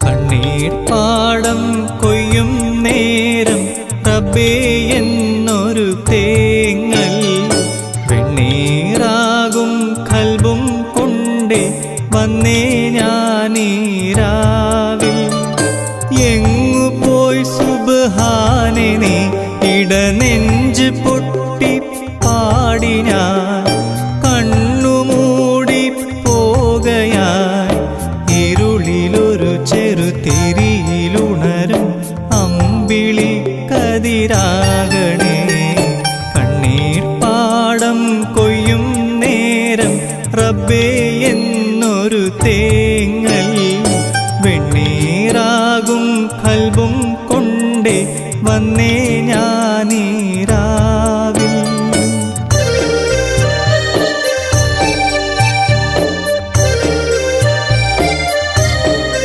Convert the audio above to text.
കണ്ണീർ പാടം കൊയ്യും നേരം റബ്ബേ എന്നൊരു തേങ്ങൽ വെണ്ണീറാകും കൽബും കൊണ്ടേ വന്നേ ഞാനീരാവിൽ. എങ്ങു പോയി സുബ്ഹാനേ നീ ഇടനെഞ്ച് പൊട്ടി പാടി ഞാൻ കണ്ണുമൂടി പോകയായി ഇരുളിലൊരു ചെറുതിരിയിലുണരും അമ്പിളി കതിരാകണേ. കണ്ണീർ പാടം കൊയ്യും നേരം റബ്ബേ എന്നൊരു തേങ്ങൽ വെണ്ണീറാകും കൽബും കൊണ്ടേ വന്നേ